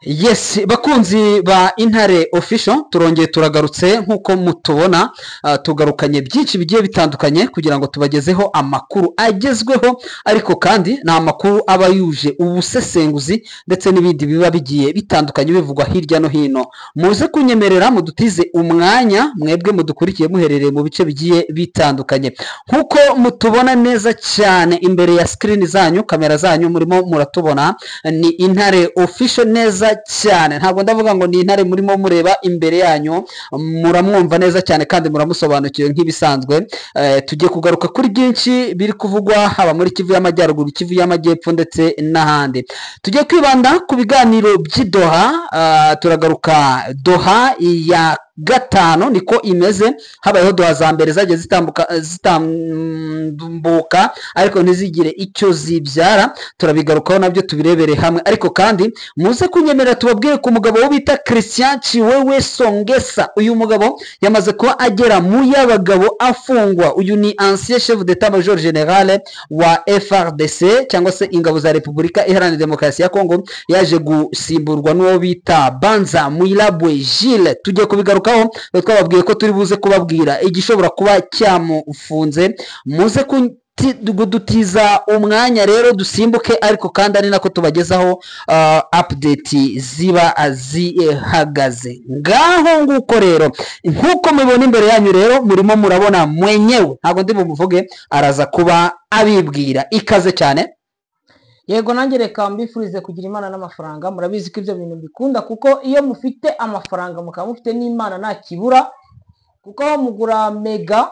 Yes, bakunzi ba Intare Official turongeye turagarutse nkuko mutubona, tugarukanye byinshi bigiye bitandukanye kugira ngo tubagezeho amakuru agezweho, ariko kandi na makuru aba yuje ubusesenguzi ndetse n'ibindi biba bigiye bitandukanye bivugwa hirya no hino. Muze kunyemerera mudutize umwanya mwebwe mudukurikiye muherereye mu bice bigiye bitandukanye, nkuko mutubona neza cyane imbere ya screen zanyu, kamera zanyu murimo muratubona, ni Intare Official neza cyane. Ntabwo ndavuga ngo ni Intare murimo mureba imbere yanyu, muramwumva neza cyane kandi muramusobanukiwe nk'ibisanzwe. Tugiye kugaruka kuri byinshi biri kuvugwa haba muri Kivu y'Amajyaruguru, Kivu y'Amajyepfo ndetse n'ahandi. Tugiye kwibanda ku biganiro by'Doha. Turagaruka Doha ya gatanu niko imeze, habayeho Doha za mbere zagiye zitambuka ariko ntizigire icyo zibyara. Turabigarukaho nabyo tubirebere hamwe, ariko kandi muze kunyemerera tubabwire ku mugabo wo bita Christian Chiwewe Songesa. Uyu mugabo yamaze kuba agera mu y'abagabo afungwa. Uyu ni ancien chef d'état major général wa FRDC cyangwa se ingabo za Repubulika Iharanira Demokarasi ya Kongo, yaje gusimburwa n'uwo bita Banza Muilabwe Gilles. Tugiye kubigarukaho, twababwiye ko turi buze kubabwira igishobora kuba cyamufunze. Muze dutiza umwanya rero dusimbuke, ariko kandi ari nako tubagezaho update ziba zihagaze. Ngaho nguko rero, nkuko mubibona imbere yanyu rero murimo murabona mwenyewe, ntabwo ndi bumuvuge, araza kuba abibwira. Ikaze cyane. Yego, nanjye reka mbifurize kugira imana n'amafaranga. Murabizi ko ibyo bintu bikunda, kuko iyo mufite amafaranga mukaba mufite n'imana nta kibura, kuko mugura mega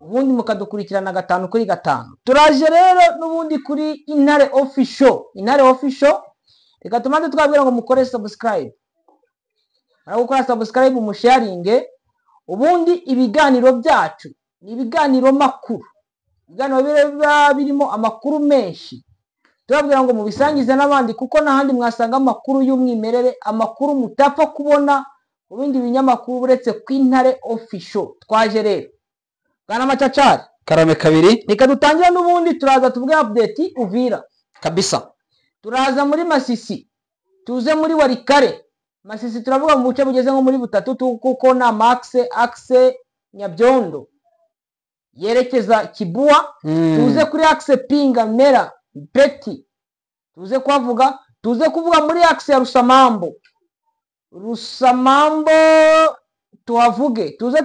ubundi mukadukurikirana 5 kuri 5. Turaje rero n'ubundi kuri Intare Official. Intare Official, reka tumanze twabwira ngo mukore subscribe. Gukora subscribe, umusharinge, ubundi ibiganiro byacu ni ibiganiro makuru, ibiganiro biba birimo amakuru menshi. Turabwira ngo mubisangize n'abandi, kuko n'ahandi mwasanga amakuru y'umwimerere, amakuru mutapfa kubona mu bindi binyamakuru uretse ku Intare Official. Twaje rero Bwana Macacari Karame kabiri, reka dutangire n'ubundi turaza tuvuge update Uvira kabisa. Turaza muri Masisi, tuze muri Warikare. Masisi turavuga mu buce bugeze nko muri butatu, kuko na axe Nyabyondo yerekeza Kibua. Tuze kuri axe Pinga Mera Peti, tuze kuvuga muri axe ya Rusamambo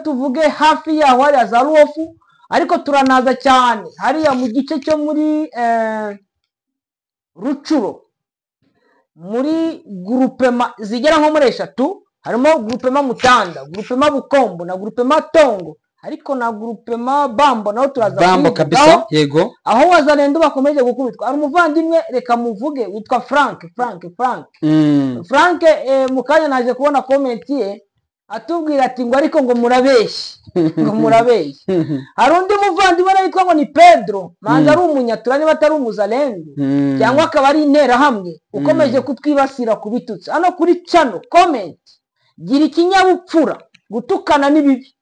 tuvuge hafi yaho hari za Ruofu, ariko turanaza cyane hariya mu gice cyo muri Rucuro, muri groupement zigera nko muri 3. Harimo groupement Mutanda, groupement Bukombo na groupement Tongo, ariko na groupement Bambo naho turaza Bambo kabisa. Yego, aho wazalendo bakomeje gukubitwa. Ari umuvandimwe reka muvuge witwa Frank. Mukanya naje kubona comment ye atubwira ati ngo ariko ngo murabeshyi ngo murabeshyi. Hari undi muvandimwe yitwa ngo ni Pedro, manza ari umunyatura niba atari umuzalendo, cyangwa akaba ari intera hamwe, ukomeje kutwibasira kubitutse hano kuri channel. Comment, gira ikinyabupfura. Gutukana ni bibi,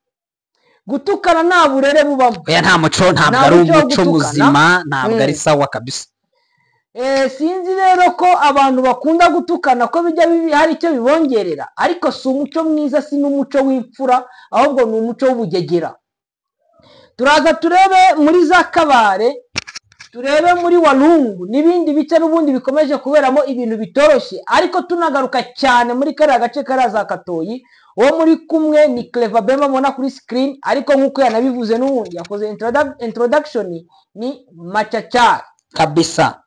gutukana nta burere bubamo. Oya, nta muco, ntabwo ari umuco muzima, ntabwo ari sawa kabisa. Sinzi rero ko abantu bakunda gutukana ko bijya hari icyo bibongerera, ariko si umuco mwiza, si n'umuco w'imfura, ahubwo ni umuco w'ubugegera. Turaza turebe muri za Kabare, turebe muri Walungu n'ibindi bice n'ubundi bikomeje kuberamo ibintu bitoroshye, ariko tunagaruka cyane muri kariya gace kariya za Katoyi. Uwo muri kumwe ni Clever Bema mubona kuri screen, ariko nk'uko yanabivuze n'ubundi yakoze introduction ni Macacari kabisa.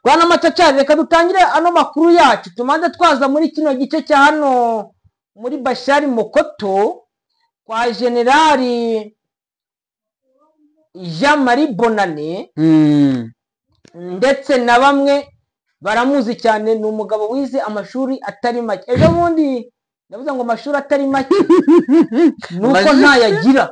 Bwana Macacari, reka dutangire ano makuru yacu. Tumanze twaza muri kino gice cya hano muri Bashari Mokoto kwa Generali Jean-Marie Bonane, ndetse na bamwe baramuzi cyane. Ni umugabo wize amashuri atari make. Ejo bundi ndavuze ngo amashuri atari make nuko ntayagira.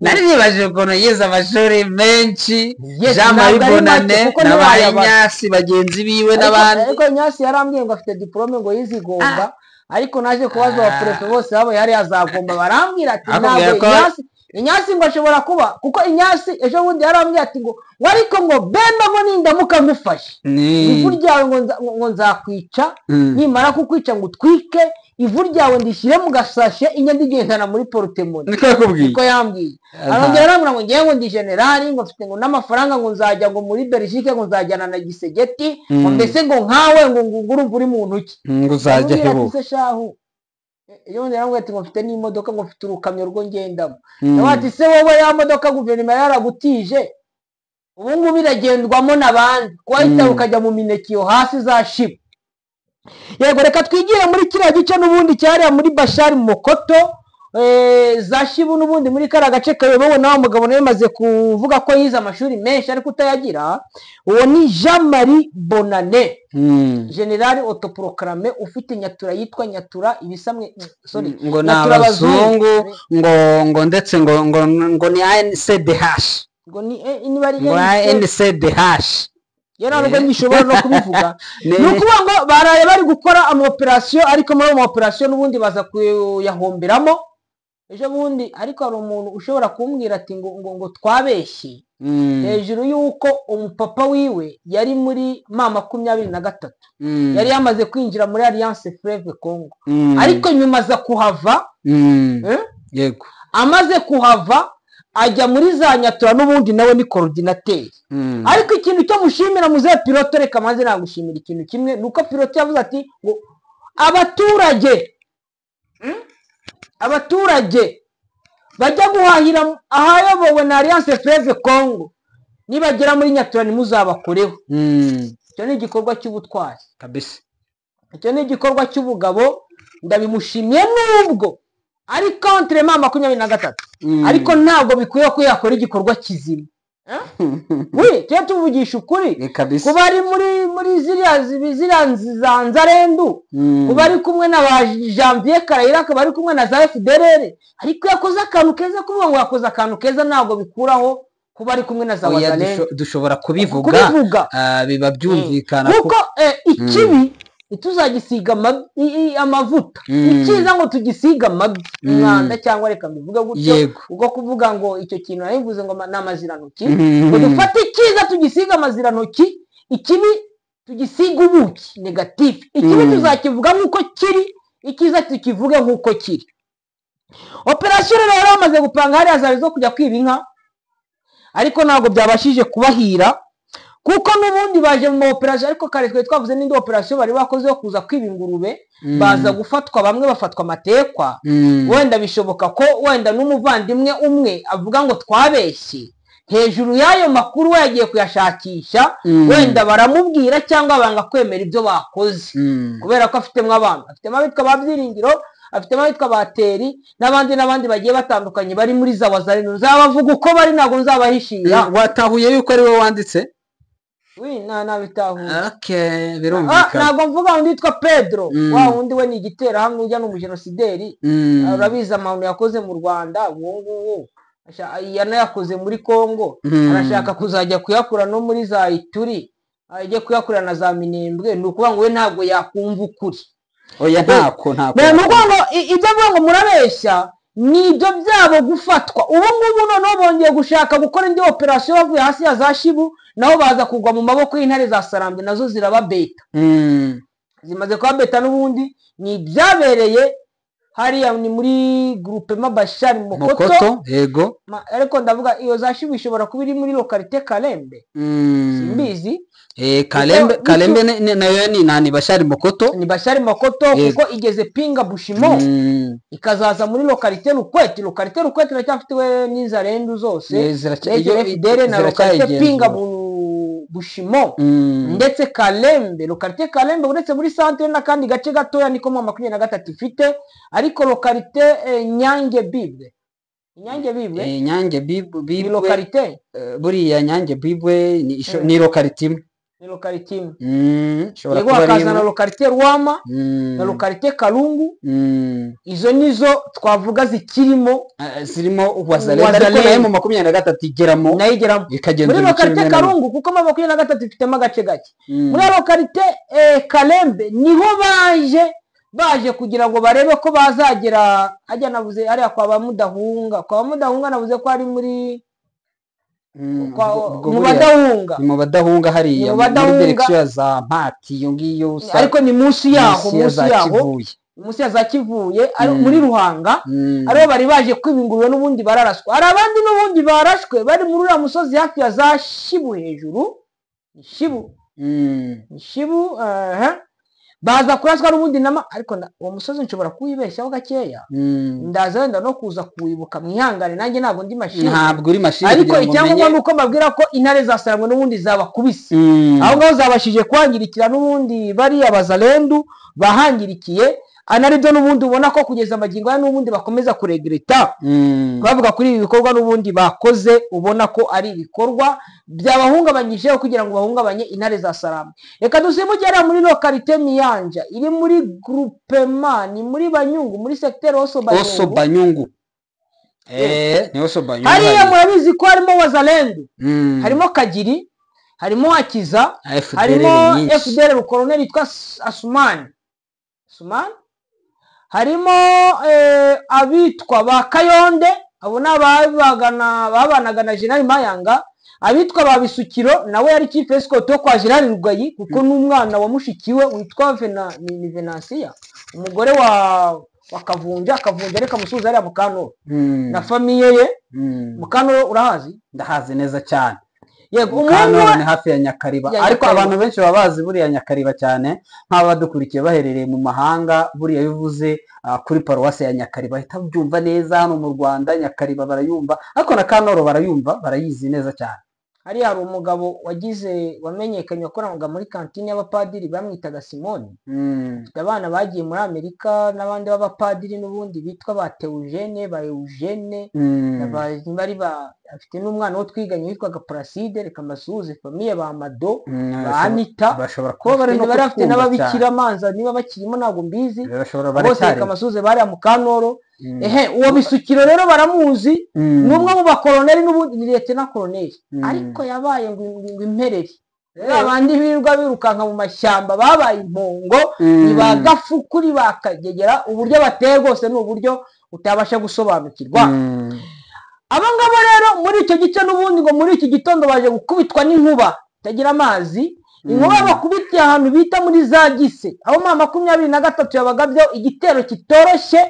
Nari nibaje ukuntu yize amashuri menshi. Jean-Marie Bonane n'abanyasi bagenzi biwe n'abandi, ariko Nyasi yarambwiye ngo afite diplome ngo yize Igomba, ariko naje kubaza wa prefe bose babo yari azagomba, barambwira ati ntabwo Nyasi Inyasi ngo ashobora kuba kuko Inyasi ejo bundi yarambwiye ati ngo ariko ngo Bemba ngo nindamuka ngufashe ivu ryawe ngo nzakwica nimara kukwica ngo utwike ivu ryawe ndishyire mu gasashe inyandi igendana muri portemone niko yambwiye arongera arambwira ngo ngiye ngo ndi generali ngo mfite ngo n'amafaranga ngo nzajya ngo muri Belgique ngo nzajyana na Gisegeti ngo mbese ngo nkawe ngo urumva uri mu ntoki ngo uzajya hebo iyo bundi yarambwiye ati ngo mfite n'imodoka ngo mfite urukamyo rwo ngendamo nawe ati se wowe ya modoka guverinoma yaragutije ubu ngubu iragendwamo n'abandi kuwahita ukajya mu minekiyo hasi za shibu yego reka twigire muri kiriya gice n'ubundi cyariya muri Bashari Mokoto za shibu n'ubundi muri kariya gace kayobowe nawe mugabo nawe maze kuvuga ko yize amashuri menshi ariko utayagira uwo ni Jean Marie Bonane generali autoproclame ufite nyatura yitwa nyatura ibisamwe sorry ngo n'abazungu ngo ndetse ngo ni ANCDH ngo ni bari ANCDH yera nubwo nishobora no kubivuga nukuba ngo baraye bari gukora operation ariko muri operation n'ubundi baza kuyahomberamo ejo bundi ariko hari umuntu ushobora kumbwira ati ngo twabeshye hejuru yuko umupapa wiwe yari muri ma 23 yari yamaze kwinjira muri Alliance Fleuve Congo ariko nyuma za kuhava yego amaze kuhava ajya muri za nyatura n'ubundi nawe ni coordinateur ariko ikintu cyo mushimira muze pilote reka maze nagushimira ikintu kimwe nuko pilote yavuze ati ngo abaturage bajya guhahira ahayobowe na Alliance Fleuve Congo nibagera muri nyatura nimuzabakoreho icyo ni igikorwa cy'ubutwari kabisa icyo ni igikorwa cy'ubugabo ndabimushimiye nubwo ari contre ma 23 ariko ntabwo bikwiye ko yakora igikorwa kizima cyo tuvugisha ukuri kuba ari muri ziriya zanzarendu kuba ari kumwe na ba Janvier Karayira kuba ari kumwe na za FDLR ariko yakoze akantu keza kuvuga ngo yakoze akantu keza ntabwo bikuraho kuba ari kumwe na za Wazalendo dushobora kubivuga biba byumvikana kuko ikibi tuzagisiga amavuta ikiza ngo tugisiga umwanda cyangwa reka mbivuga gutyo ubwo kuvuga ngo icyo kintu nabivuze ngo n'amazirantoki ngo dufate ikiza tugisiga amazirantoki ikibi tugisiga ubuki negative ikibi tuzakivuga nk'uko kiri ikiza tukivuge nk'uko kiri operation rero bamaze gupanga hariya zari zo kujya kwiba inka ariko ntabwo byabashije kubahira kuko n'ubundi baje mu operation ariko kare twe twavuze n'indi operation bari bakoze yo kuza kwiba ingurube baza gufatwa bamwe bafatwa amatekwa wenda bishoboka ko wenda n'umuvandimwe umwe avuga ngo twabeshye hejuru y'ayo makuru we yagiye kuyashakisha wenda baramubwira cyangwa banga kwemera ibyo bakoze kubera ko afitemo abantu afitemo abitwa babyiringiro afitemo abitwa bateri n'abandi bagiye batandukanye bari muri za Wazalendo nzabavuga uko bari ntabwo nzabahishira watahuye yuko ari we wanditse nabitahuye birumvikana ntabwo mvuga ngo yitwa Pedro wa wundi we ni igitera hamwe ujya n'umujenosideri urabizi amahano yakoze mu Rwanda ubu yanayakoze muri Congo arashaka kuzajya kuyakura no muri za Ituri ajye kuyakura na za Minembwe ni ukuvuga ngo we ntabwo yakumva ukuri oya ntako ibyo avuga ngo murabeshya ni ibyo byabo gufatwa ubu ngubu noneho bongeye gushaka gukora indi operation bavuye hasi ya za Shibu naho baza kugwa mu maboko y'intare za Sarambe nazo zirababeta zimaze kubabeta n'ubundi ni ibyabereye hariya ni muri groupement Bashari Mokoto yego ariko ndavuga iyo za Shibu ishobora kuba iri muri localité Kalembe simbizi Kalembe nayo ni nani Bashari Mokoto ni Bashari Mokoto kuko igeze Pinga Bushimo ikazaza muri localité Rukweti iracyafite n'inzarendu zose FDL na localité Pinga Bushimo ndetse Kalembe localité Kalembe uretse muri centre n'akandi gace gatoya niko mu 23 ifite ariko localité Nyange Bible Nyange Bible localité buriya Nyange Bible ni localité ni localité yego akazana localité Rwama na localité Kalungu izo nizo twavuga zirimo Wazalendo ariko nayo mu 23 igeramo ikagenda muri localité Kalungu kuko mu 23 ifitemo agace gake muri localité Kalembe niho baje baje kugira ngo barebe ko bazagera hajya navuze hariya kwa ba Mudahunga navuze ko ari muri mu Badahunga mu Badahunga hariya muri direction za Mpati iyo ngiyo ariko ni munsi yaho munsi ya za Kivuye muri Ruhanga ariho bari baje kwibingurira n'ubundi bararaswa hari abandi n'ubundi barashwe bari muri uriya musozi hafi ya za Shibu hejuru Shibu baza kuraswa n'ubundi ariko uwo musozi nshobora kuwibeshyaho gakeya ndaza wenda no kuza kuwibuka mwihangane nanjye ntabwo ndi mashini ntabwo uri mashini ariko icyangombwa nuko mbabwira ko intare zasaramwe n'ubundi zabakubise aho ngaho zabashije kwangirikira n'ubundi bariya bazalendu bahangirikiye anaribyo n'ubundi ubona ko kugeza amagingo ya n'ubundi bakomeza kuregreta bavuga kuri ibi bikorwa n'ubundi bakoze ubona ko ari ibikorwa byabahungabanyijeho kugira ngo bahungabanye intare za Sarama. Reka dusimukira muri lokalite Miyanja iri muri groupement ni muri Banyungu muri secteur Oso Banyungu ni Oso Banyungu hariya murabizi ko harimo Wazalendu harimo Kagiri harimo Akiza harimo FDL Colonel yitwa Asumani harimo abitwa ba Kayonde abo babanaga na General Mayanga abitwa ba Bisukiro nawe yari chief escort yo kwa General Rugayi kuko n'umwana wa mushikiwe witwa Venansia umugore wa Kavunja reka musuza ari Mukano na famiye ye Mukano urahazi ndahazi neza cyane yego Mukano ni hafi ya Nyakariba ariko abantu benshi babazi buriya Nyakariba cyane nk'abadukurikiye baherereye mu mahanga buriya bivuze kuri paruwase ya Nyakariba bahita byumva neza hano mu Rwanda Nyakariba barayumva ariko na Kanoro barayumva barayizi neza cyane hari umugabo wamenyekanye wakoraga muri kantine y'abapadiri bamwitaga Simoni abana bagiye muri Amerika n'abandi b'abapadiri n'ubundi bitwa ba Theogene ba Eugene bari afite n'umwana wo twiganye witwaga Placide reka masuze famiye ba Mado ba Anita bashobora kuba bari no bafite n'ababikira manza niba bakirimo ntabwo mbizi bose reka masuze bari mu Kanoro uwo Bisukiro rero baramuzi n'umwe mu bakoloneli n'ubundi ni Lieutenant Colonel ariko yabaye ngo impereri abandi birirwa birukanka mu mashyamba babaye impongo nibagafu kuri bakagegera uburyo bateye rwose n'uburyo utabasha gusobanukirwa abangabo rero muri icyo gice n'ubundi ngo muri iki gitondo baje gukubitwa n'inkuba tagira amazi inkuba bakubitiye ahantu bita muri za Gise aho 23 yabagabyo igitero kitoroshye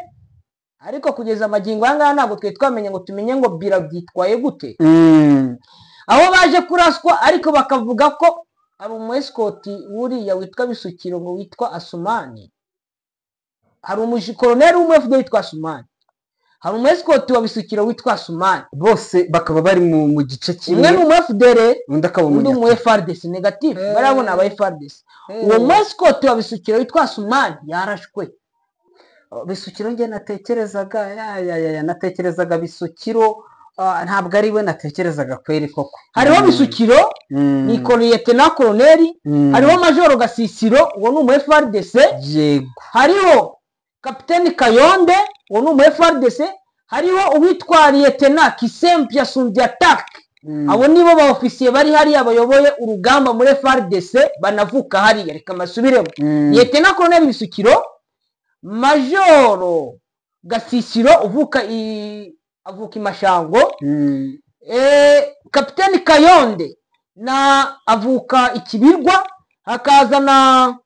ariko kugeza amagingo yanga ntabwo twamenye ngo tumenye ngo bira byitwaye gute aho baje kuraswa ariko bakavuga ko ari umwescoti wuriya witwa Bisukiro ngo witwa Asumani hari umukoloneli w'umwe witwa Asumani hari umwescoti wa Bisukiro witwa Asumani bose bakaba bari mu gice kimwe umwe mu FDL undi akaba mu FARDC negative barabona aba FARDC uwo mwescoti wa Bisukiro witwa Asumani yarashwe Bisukiro nge natekerezaga Bisukiro ntabwo ari we natekerezaga kweri koko hariho Bisukiro ni Lieutenant Colonel hariho Major Gasisiro uwo ni umu FARDC yego hariho Capitaine Kayonde uwo ni umu FARDC hariho uwitwa Lieutenant Kisempia Sundiatak abo nibo ba officier bari hariya bayoboye urugamba muri FARDC banavuka hariya reka masubiremo Lieutenant Colonel Bisukiro Majoro Gasisiro avuka Imashango Kapiteni Kayonde na avuka Ikibirwa hakaza na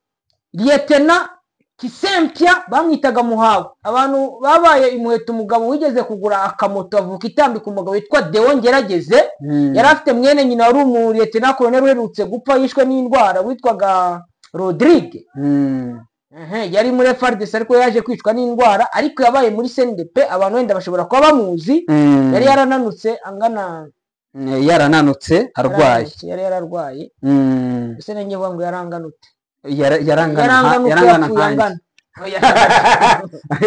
Lieutenant Kisempia bamwitaga Muhawe abantu babaye imuheto umugabo wigeze kugura akamoto avuka itambika umugabo witwa Deo Ngerageze yari afite mwene nyina wari umu Lieutenant Colonel uherutse gupfa yishwe n'indwara witwaga Rodrigue yari muri FARDC ariko yaje kwicwa n'indwara ariko yabaye muri CNDP abantu wenda bashobora kuba bamuzi yari yarananutse arwaye yari yararwaye ese nanjye vuga ngo yaranganute yarangana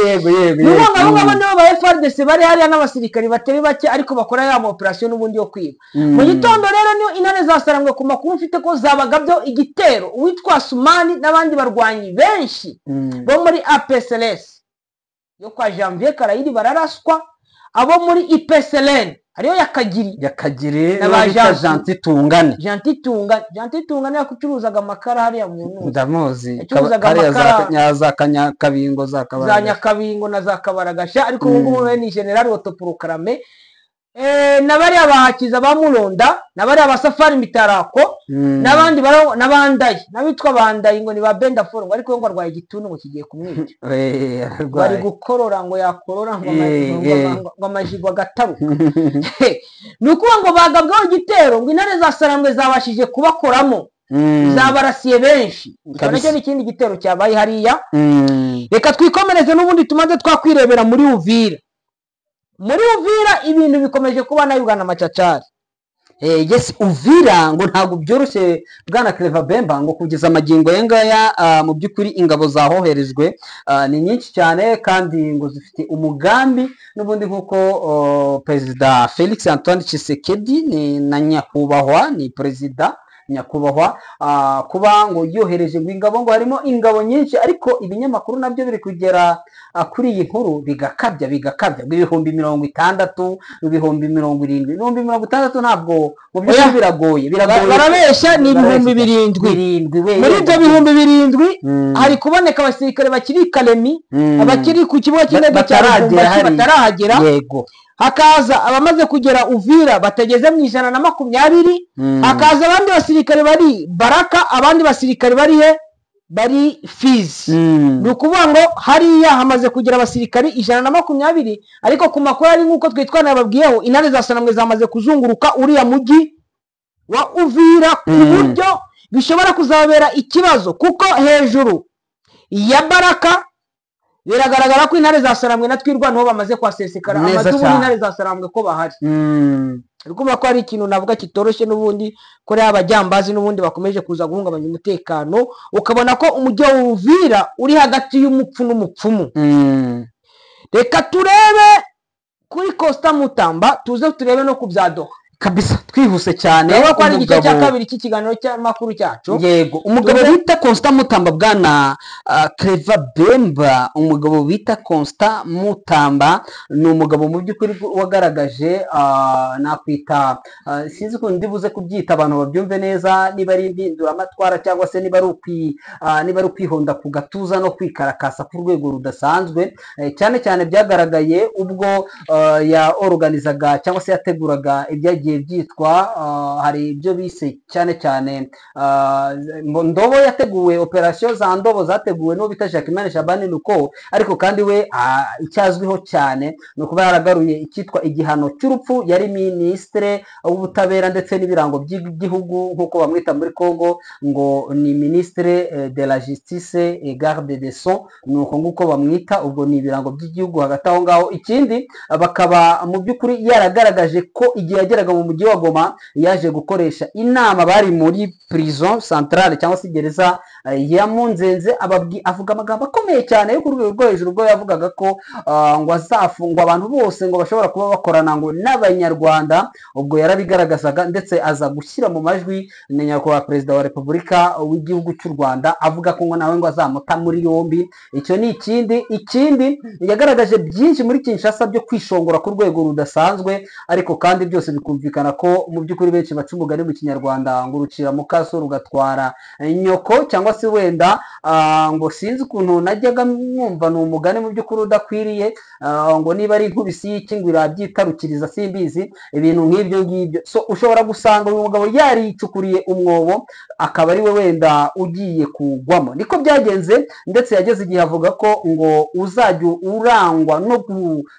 yego n'abo nibo ba FARDC bari hariya n'abasirikari batari bake ariko bakora ya operation n'ubundi yo kwiba mu gitondo rero niyo intare zasarangwe ku makuru mfite ko zabagabyo igitero uwitwa Sumani n'abandi barwanyi benshi bo muri APSLS yo kwa Janvier Karayiri bararaswa abo muri IPSLN hariyo yakagiri yakagire N'aba bita Gentil. Gentil Tungane Gentil Tungane yakucuruzaga amakara hariya mu ntuza ndamuzi yacuruzaga hariya amakara za Kanyakabingo za za Kabaraga Nyakabingo na za Kabaragasha ariko ubu ngubu we ni general Otopurukarame n'abariya bahakiza ba Mulonda n'abariya ba Safari Mitarako n'abandi n'abandaye n'abitwa bandaye ngo ni ba Bendaforo ngo ariko ngo arwaye igituntu ngo kigiye kumwica bari gukorora ngo yakorora ngo amajigwa agataruka ni ukuvuga ngo bagabwaho igitero ngo intare za Sarambwe zabashije kubakoramo zabarasiye benshi nacyo ni ikindi gitero cyabaye hariya reka twikomereze n'ubundi tumaze twakwirebera muri Uvira ibintu bikomeje kuba na Uganda macacari yes Uvira ngo ntabwo byoroshye bwana Clever Bemba ngo kugeza amagingo ngaya mu by'ukuri ingabo zahoherejwe ni nyinshi cyane kandi ngo zifite umugambi n'ubundi nk'uko perezida Felix Antoine Tshisekedi na nyakubahwa ni perezida nyakubahwa kuba ngo yohereje ngo ingabo ngo harimo ingabo nyinshi ariko ibinyamakuru nabyo biri kugera kuri iyi nkuru bigakabya ibihumbi 60 ibihumbi 70 ibihumbi 60 ntabwo mu by'ukuri biragoye barabeshya ni ibihumbi 7 muri ibyo bihumbi 7 hari kuboneka abasirikare bakiri Kalemi abakiri ku kibuga cy'indege cya Lubumbashi batarahagera yego hakaza abamaze kugera Uvira batageze mu 120 hakaza abandi basirikare bari Baraka abandi basirikare bari he bari Fizi ni ukuvuga ngo hariya hamaze kugera abasirikare 120 ariko ku makuru ari nk'uko twitwana yababwiyeho intare za Sarambwe zamaze kuzunguruka uriya mujyi wa Uvira ku buryo bishobora kuzabera ikibazo kuko hejuru ya Baraka biragaragara ko intare za Sarambwe na Twirwanaho bamaze kwasesekara amatubu y'intare za Sarambwe ko bahari ariko ko ari ikintu navuga kitoroshye n'ubundi ko abajyambazi n'ubundi bakomeje kuza guhungabanya umutekano ukabona ko umujyi wa Uvira uri hagati y'umupfu n'umupfumu reka turebe kuri Costa Mutamba tuze turebe no ku bya Doha kabisa twihuse cyane ko ari igice cya kabiri cy'ikiganiro cy'amakuru cyacu yego umugabo bita Constant Mutamba bwana Clever Bemba umugabo bita Constant Mutamba ni umugabo mu by'ukuri wagaragaje nakwita sinzi ko ndibuze kubyita abantu babyumve neza niba ari impinduramatwara cyangwa se niba ari ukwihonda ku gatuza no kwikarakasa ku rwego rudasanzwe cyane cyane byagaragaye ubwo ya organizaga cyangwa se yateguraga ibyagiye byitwa hari ibyo bise cyane cyane ndobo yateguwe operasiyo za ndobo zateguwe n'uwo bita Jacquemaine Shabani nuko ariko kandi we icyazwiho cyane no kuba yaragaruye icyitwa igihano cy'urupfu yari ministre w'ubutabera ndetse n'ibirango by'igihugu nk'uko bamwita muri Congo ngo ni ministre de la justice et garde des sceaux nuko nguko bamwita ubwo ni ibirango by'igihugu hagati aho ngaho ikindi bakaba mu by'ukuri yaragaragaje ko igihe yageraga mu mujyi wa Goma yaje gukoresha inama bari muri prison centrale cyangwa se gereza ya Munzenze avuga amagambo akomeye cyane yo ku rwego rwo hejuru ubwo yavugaga ko ngo azafungwa abantu bose ngo bashobora kuba bakorana ngo n'abanyarwanda ubwo yarabigaragazaga ndetse aza gushyira mu majwi na nyakubahwa perezida wa repubulika w'igihugu cy'u Rwanda avuga ko ngo nawe ngo azamuta muri yombi icyo ni ikindi yagaragaje byinshi muri Kinshasa byo kwishongora ku rwego rudasanzwe ariko kandi byose bikumvikana ko mu by'ukuri benshi baca umugani mu kinyarwanda ngo urucira mu kaso rugatwara nyoko cyangwa se wenda ngo sinzi ukuntu najyaga mwumva ni umugani mu by'ukuri udakwiriye ngo niba ari inkubisi y'iki ngo irabyitarukiriza simbizi ibintu nk'ibyo ngibyo so ushobora gusanga uyu mugabo yaricukuriye umwobo akaba ari we wenda ugiye kugwamo niko byagenze ndetse yageze igihe avuga ko ngo uzajya urangwa no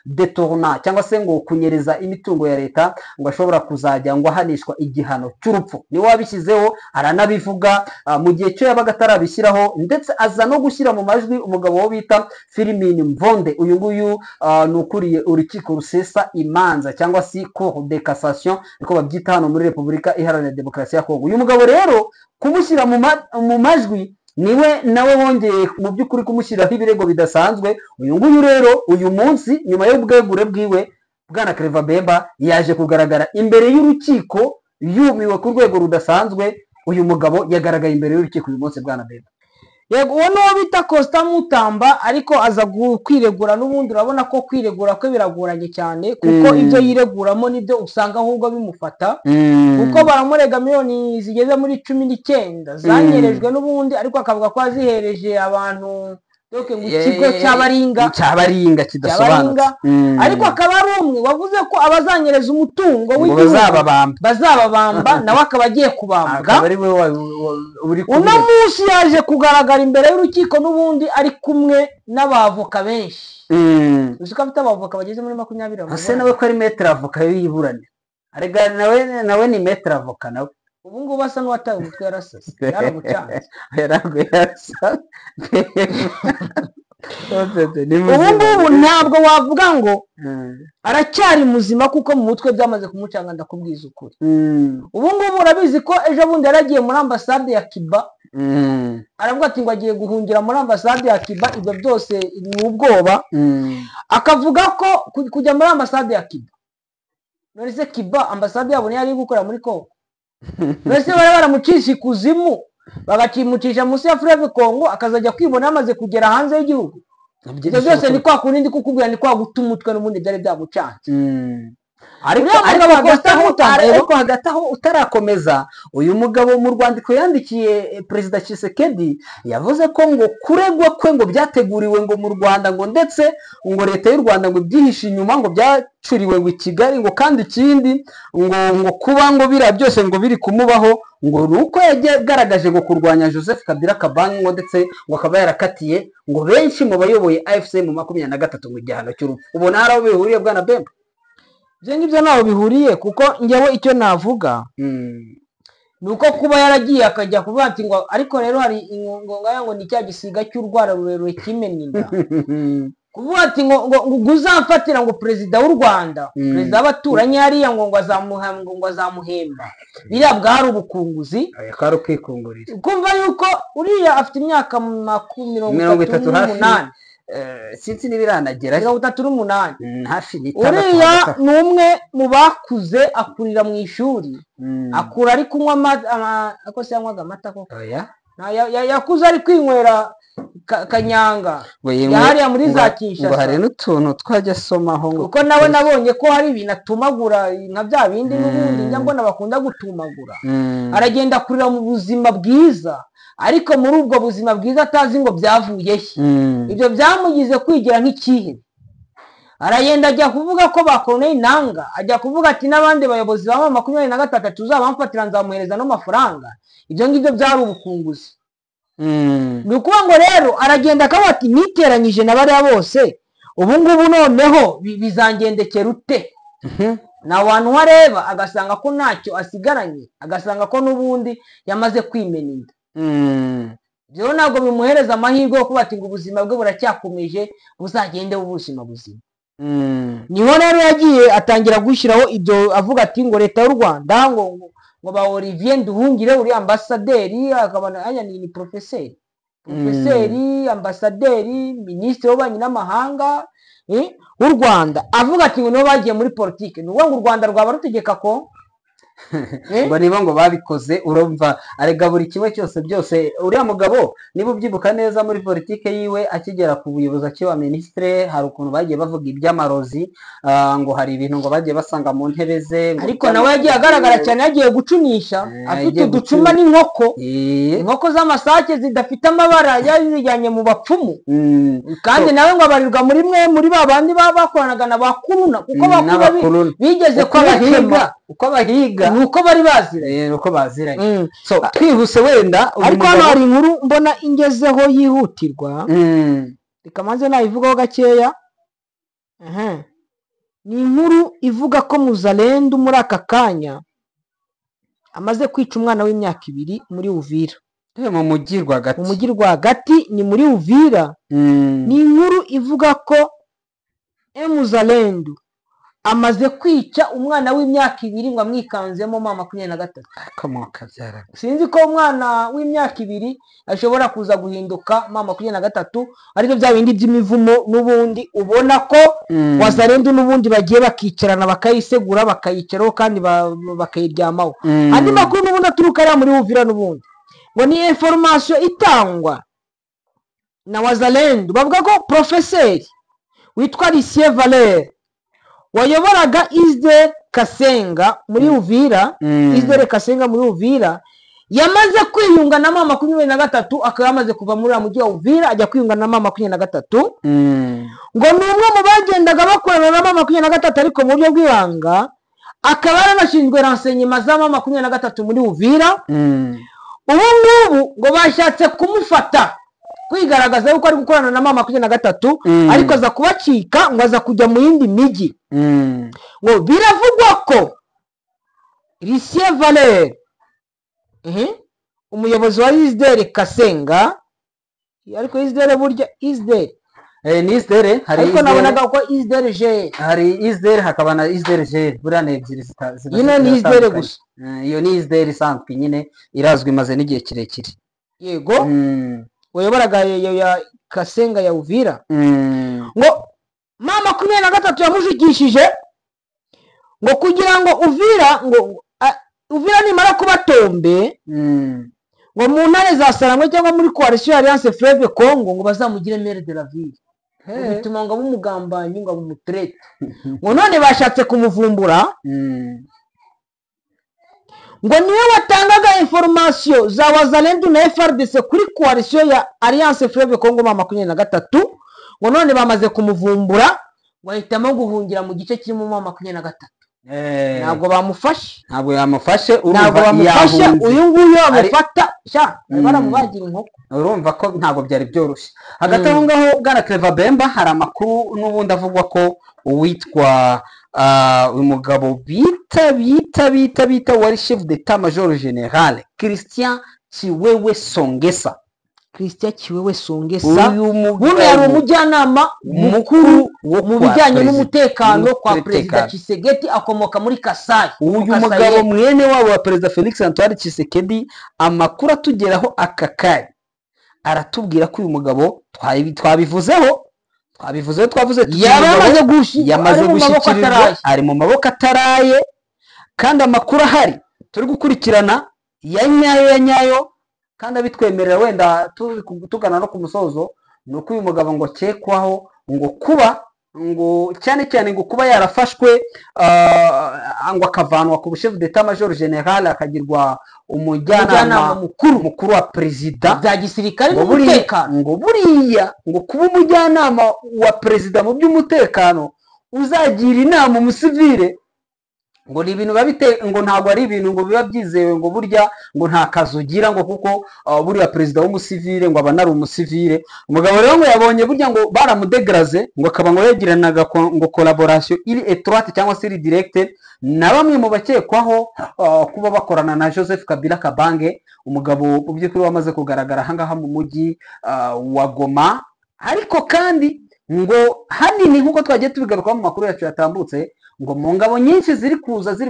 kudetorna cyangwa se ngo kunyereza imitungo ya leta ngo ashobora kuzajya ngo ahanishwa igihano cy'urupfu ni wabishyizeho aranabivuga mu gihe cyo yabaga atarabishyiraho ndetse aza no gushyira mu majwi umugabo wo bita Filimini Mvonde uyu nguyu ni ukuriye urukiko rusesa imanza cyangwa se cour de cassation niko babyita hano muri Repubulika Iharanira Demokarasi ya Kongo uyu mugabo rero kumushyira mu majwi niwe nawe wongeye mu by'ukuri kumushyiraho ibirego bidasanzwe uyu nguyu rero uyu munsi nyuma y'ubwegure bwiwe bwana Clever Bemba yaje kugaragara imbere y'urukiko yumiwe ku rwego rudasanzwe uyu mugabo yagaragaye imbere y'urukiko uyu munsi bwana Bemba yego uwo n'uwo bita Costa Mutamba ariko aza kwiregura n'ubundi urabona ko kwiregura kwe biragoranye cyane kuko ibyo yireguramo nibyo usanga ahubwo bimufata kuko baramurega miliyoni zigeze muri 19 zanyerejwe n'ubundi ariko akavuga ko azihereje abantu doke ngo ikigo cyabaringa kidasobanutse ariko akaba ari umwe wavuze ko abazanyereza umutungo w'igihugu bazababamba nawe akaba agiye kubambwa uno munsi yaje kugaragara imbere y'urukiko n'ubundi ari kumwe n'abavoka benshi uzi ko afite abavoka bageze muri 20 ase nawe ko ari metre avoka yiburane arega nawe ni metre avoka nawe ubu ngubu asa n'uwataye umutwe yarasase yaramucanze ubu ngubu ntabwo wavuga ngo aracyari muzima kuko mu mutwe byamaze kumucanga ndakubwiza ukuri ubu ngubu urabizi ko ejo bundi yaragiye muri ambasade ya Cuba aravuga ati ngo agiye guhungira muri ambasade ya Cuba ibyo byose ni ubwoba akavuga ko kujya muri ambasade ya Cuba none se Cuba ambasade yabo niyo ari gukora muri Congo mbese baramucisha ikuzimu bagacimucisha munsi ya Fleuve Congo akazajya kwibona amaze kugera hanze y'igihugu ibyo byose ni kwa kundi kukubwira ni kwa guta umutwe n'ubundi byari byamucanze ariko hagati aho utarakomeza uyu mugabo mu rwandiko yandikiye perezida Tshisekedi yavuze ko ngo kuregwa kwe ngo byateguriwe ngo mu Rwanda ngo ndetse ngo leta y'u Rwanda ngo byihishe inyuma ngo byacuriwe ngo i Kigali ngo kandi ikindi ngo kuba ngo bira byose ngo biri kumubaho ngo nuko yagaragaje ngo kurwanya Joseph Kabila Kabange ngo ndetse ngo akaba yarakatiye ngo benshi mu bayoboye AFC mu 23 ngo igihano cy'urupfu ubona hari aho bihuriye bwana Bemba ngibyo naho bihuriye kuko njyewe icyo navuga nuko kuba yaragiye akajya kuvuga ati ngo ariko rero hari ingongaya ngo ni cya gisiga cy'urwara rurerure kimeninda kuvuga ati ngo uzamfatira ngo perezida w'u Rwanda perezida w'abaturanyi hariya ngo azamuhemba biriya bwari ubukunguzi akari kwikungurira kumva yuko uriya afite imyaka 38 sinzi nibiranagera 38 hafi ni uriya ni umwe mu bakuze akurira mu ishuri akura ari kunywa ako se yanywaga amata koko yakuze ari kwinywera kanyanga hariya muri za Kinshasa ngo hari n'utuntu twajya somaho ngo kuko nawe nabonye ko hari ibintu atumagura nka bya bindi n'ubundi njya mbona bakunda gutumagura aragenda akurira mu buzima bwiza ariko muri ubwo buzima bwiza atazi ngo byavuye he ibyo byamugize kwigira nk'ikihe aragenda ajya kuvuga ko bakoreye inanga ajya kuvuga ati n'abandi bayobozi ba 23 tuzabamfatira nzamuhereza no mafaranga ibyo ngibyo byari ubukunguzi ni ukuvuga ngo rero aragenda akavuga ati niteranyije na bariya bose ubu ngubu noneho bizangendekera ute na wantu wareba agasanga ko ntacyo asigaranye agasanga ko n'ubundi yamaze kwimena inda byo ntabwo bimuhereza amahirwe yo kuba ati ngo ubuzima bwe buracyakomeje buzagende ubuzima buzima niho rero yagiye atangira gushyiraho ibyo avuga ati ngo leta y'u Rwanda ngo ba Olivier Nduhungire uri ambasaderi akabana anya ni professeur ambasaderi minisitiri w'ububanyi n'amahanga w'u Rwanda avuga ati ngo nibo bagiye muri politike ni ngo u Rwanda rwaba rutegeka ko ngo niba ngo babikoze urumva arega buri kimwe cyose byose uriya mugabo niba ubyibuka neza muri politike yiwe akigera ku buyobozi akiba ministre hari ukuntu bagiye bavuga iby'amarozi ngo hari ibintu ngo bagiye basanga mu ntebe ze ariko nawe yagiye agaragara cyane yagiye gucunisha afite uducuma n'inkoko inkoko z'amasake zidafite amabara yazijyanye mu bapfumu kandi nawe ngo abarirwa muri mwe muri babandi bakoranaga na bakuruna kuko bakuru bigeze uko bahiga nuko bari baziranye nuko baziranye so twihuse wenda ariko hano hari inkuru mbona ingezeho yihutirwa reka manze nayivugaho gakeya ni inkuru ivuga ko Muzalendo muri aka kanya amaze kwica umwana w'imyaka 2 muri Uvira mu mujyi rwagati ni muri Uvira ni inkuru ivuga ko Muzalendo amaze kwica umwana w'imyaka 2 ngo amwikanzemo mama 23 sinzi ko umwana w'imyaka 2 ashobora kuza guhinduka mama 23 ariko bya bindi by'imivumo n'ubundi ubona ko Wazalendo n'ubundi bagiye bakicarana bakayisegura bakayicaraho kandi bakayiryamaho andi makuru n'ubundi aturuka ari muri Uvira n'ubundi ngo ni information itangwa na wazalendo bavuga ko profeseri witwa Lucien Valeur wayoboraga Isdr Kasenga muri Uvira, Isdr Kasenga muri Uvira yamaze kwiyunga na mama 23, akaba yamaze kuva muri mujyi wa Uvira ajya kwiyunga na mama 23. Ngo ni umwe mu bagendaga bakorana na mama 23 ariko mu buryo bw'ibanga, akaba yaranashinzwe renseignement za mama 23 muri Uvira. Ubu ngubu ngo bashatse kumufata kwigaragaza yuko ari gukorana na mama 23, ariko aza kubacika ngo aza kujya mu yindi migi. Ngo biravugwa ko Lucien Valeur umuyobozi wa Isdr Kasenga, ariko Isdr burya Isdr ni Isdr, hari ariko nabonaga ko Isdr G, hari Isdr hakaba na Isdr G, buriya ni ebyiri nyine ni Isdr gusa. Iyo ni Isdr isanzwe nyine irazwi imaze n'igihe kirekire. Yego wayoboraga ya Kasenga ya Uvira. Ngo mama 23 yamushikishije ngo kugira ngo Uvira nimara kuba tombe, ngo mu ntare za Sarangwe cyangwa muri coalition Alliance Fleuve Congo ngo bazamugire maire de la ville. Bituma ngo bumugambanyi ngo bumutrete. Ngo none bashatse kumuvumbura, ngo niwe watangaga information za wazalendo na FRDC kuri coalition ya Alliance Fleuve Congo mama 23. Ngo none bamaze kumuvumbura, bahitamo guhungira mu gice kirimo mama 23. Ntabwo yamufashe, uyu nguyu amufata baramubagira inkoko. Urumva ko ntabwo byari byoroshye. Hagati aho ngaho bwana Clever Bemba, hari amakuru n'ubundi avuga ko uwitwa uyu mugabo bita wari chef d'état major general Christian Chiwewe Songesa. Uyu yari umujyanama mukuru mu bijyanye n'umutekano kwa Perezida Tshisekedi, akomoka muri Kasai. Uyu mugabo mwene wabo wa Perezida Felix Antoine Tshisekedi, amakuru atugeraho akakari aratubwira ko uyu mugabo twabivuzeho yamaze gushyikirizwa, ari mu maboko ataraye, kandi amakuru ahari turi gukurikirana ya nyayo kandi abitwemerera, wenda tugana no ku musozo, ni uko uyu mugabo ngo cyekwaho ngo cyane ngo kuba yarafashwe ngo akavanwa ku chef d'état major general akagirwa umujyanama mukuru wa perezida bya gisirikare n'umutekano. Ngo buriya ngo kuba umujyanama wa perezida mu by'umutekano uzagira inama umusivile, ngo ni ibintu ngo ntabwo ari ibintu ngo biba byizewe, ngo burya ngo nta kazi ugira, ngo kuko buriya perezida w'umusivile ngo aba nari umusivile. Umugabo rero ngo yabonye burya ngo baramudegraze, ngo akaba ngo yagiranaga ngo collaboration iri étroite cyangwa se iri directe na bamwe mu bakekwaho kuba bakorana na Joseph Kabila Kabange, umugabo mu by'ukuri wamaze kugaragara ahangaha mu mujyi wa Goma. Ariko kandi ngo hanini nk'uko twagiye tubigarukaho mu makuru yacu yatambutse, ngo mu ngabo nyinshi ziri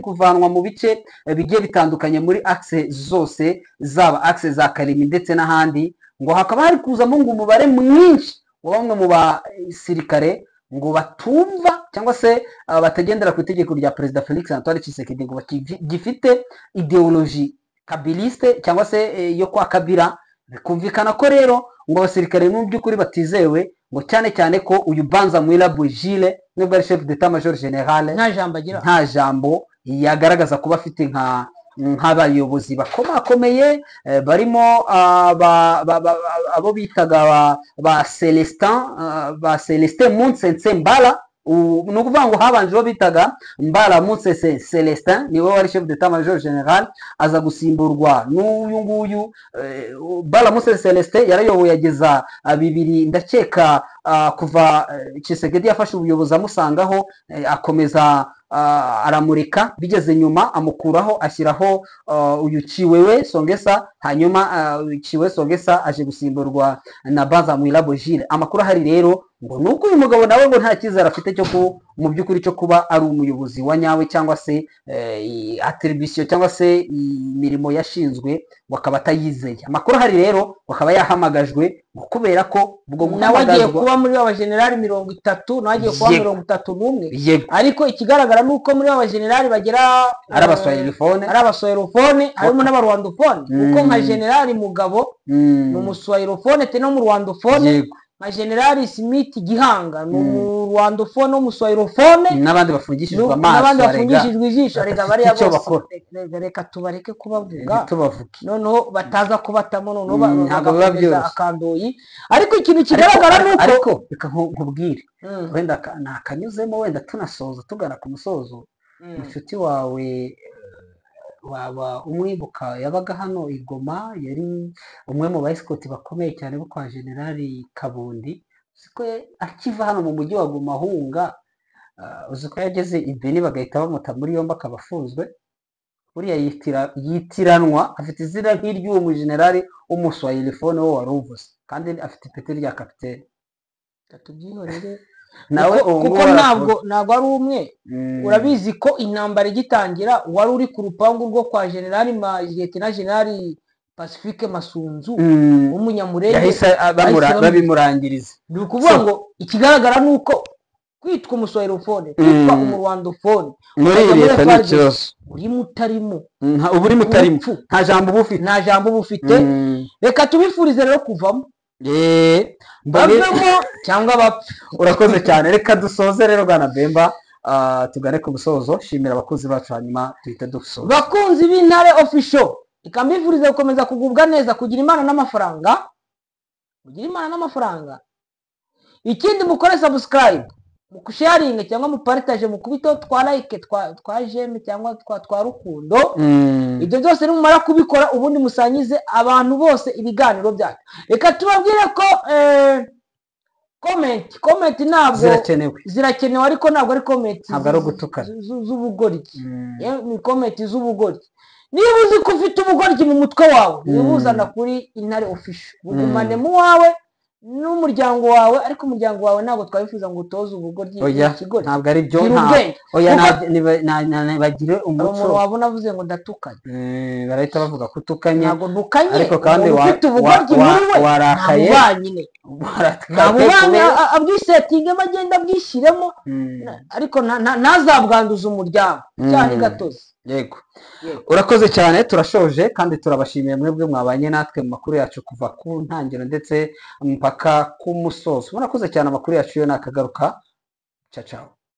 kuvanwa mu bice bigiye bitandukanye muri axe zose, zaba axe za Kalemi ndetse n'ahandi, ngo hakaba hari kuzamo ngo umubare mwinshi wa bamwe mu basirikare ngo batumva cyangwa se batagendera ku itegeko rya Perezida Felix Antoine Tshisekedi, ngo gifite ideologie kabiliste cyangwa se yo kwa Kabila. Bikumvikana ko rero ngo abasirikare mu by'ukuri batizewe, ngo cyane ko uyu Banza Mwila Bujile nubwo ari chef d'état major general nta jambo yagaragaza kuba afite nk'abayobozi bakomakomeye, barimo abo bitaga ba Celestin Muntsense Mbala. Ni ukuvuga ngo habanje uwo bitaga Mbala Muntsense Celestin, niwe wari chef d'état major general, aza gusimburwa n'uyu nguyu Mbala Muntsense Celestin. Yarayoboye ageza 2 ndakeka kuva Tshisekedi yafashe ubuyobozi amusangaho, akomeza aramurika, bigeze nyuma amukuraho ashyiraho uyu Chiwewe Songesa, hanyuma Chiwewe Songesa aje gusimburwa na Banza Mwila Bojile. Amakuru ahari rero ngo nuko uyu mugabo nawe ngo nta cyizere afite cyo mu by'ukuri cyo kuba ari umuyobozi wa nyawe cyangwa se atribution cyangwa se imirimo yashinzwe ngo akaba atayizeye. Amakuru ahari rero akaba yahamagajwe kubera ko ubwo nawe agiye kuba muri abajenerali 30, nawe agiye kuba 31. Yego. ariko ikigaragara ni uko muri abajenerali bagera ari abaswahilifone, harimo n'abarwandofone, kuko nka generali Mugabo ni umuswahilofone te no mu rwandofone. Yego. nka generali Smith Gihanga ni umurwandofone w'umuswahilofone, n'abandi bafungishijwe n'abandi amaso bafungishijwe ijisho. Arega bariya icyo bose bakora. reka tubareke kubavuga, tubavuge noneho bataza kubatamo, noneho ntabwo biba bagakomeza byoroshye. akandoyi. ariko ikintu kigaragara ni uko ariko reka nkubwire, wenda nakanyuzemo, wenda tunasoza tugana ku musozo. Inshuti wawe waba umwibuka yabaga hano i Goma, yari umwe mu bayisikoti bakomeye cyane bo kwa generali Kabundi. Uziko akiva hano mu mujyi wa Goma ahunga, uziko yageze i Beni bagahita bamuta muri yombi akaba afunzwe. Buriya yitiranwa, afite izina nk'iry'uwo mujenerali w'umuswahilifone wo wari uvuze, kandi afite ipeti rya kapitene. tubyihorere Nawe kuko ntabwo ari umwe. Urabizi ko intambara igitangira wari uri ku rupangu rwo kwa generali na generali Pacifique Masunzu w'umunyamurenge, yahise babimurangiriza. ni ukuvuga ngo ikigaragara ni uko kwitwa umuswahilofone, kwitwa umurwandofone muri iyi leta ni ikibazo. urimo utarimo, uba urimo utarimo, nta jambo uba ufite. reka tubifurize rero kuvamo, bavemo cyangwa bapfe. Urakoze cyane, reka dusoze rero Bwana Bemba, tugane ku musozo. Shimira abakunzi bacu hanyuma tuhite dusoza. Bakunzi b'Intare Official, reka mbifurize gukomeza kugubwa neza, kugira imana n'amafaranga. Ikindi mukore subscribe, mukusharinga cyangwa mupartage, mukubito twa like twa j'aime cyangwa twa rukundo. Ibyo byose nimumara kubikora ubundi musanyize abantu bose ibiganiro byacu. Reka tubabwire ko comment ntabwo zirakenewe, ariko ntabwo ari comment z'ubugoryi, ni comment z'ubugoryi. Niba uzi ko ufite ubugoryi mu mutwe wawe, ubuzana kuri Intare Official, bugumane mu wawe n'umuryango wawe, ariko umuryango wawe ntabwo twabifuza ngo utoze ubugoryi. Ntabwo ari byo, bagire umuco. Umuntu wabona avuze ngo ndatukanye, barahita bavuga ko utukanye. ntabwo ntukanye, ariko kandi ufite ubugoryi muri we warakaye, ntabubanye abwisetinge bagenda bwishyiremo, ariko ntazabwanduza umuryango cyane gatozi. Yego, urakoze cyane. Turashoje kandi turabashimiye mwebwe mwabanye natwe mu makuru yacu kuva ku ntangiriro ndetse mpaka ku musozo. Murakoze cyane, amakuru yacu yo nakagaruka. Ciao ciao.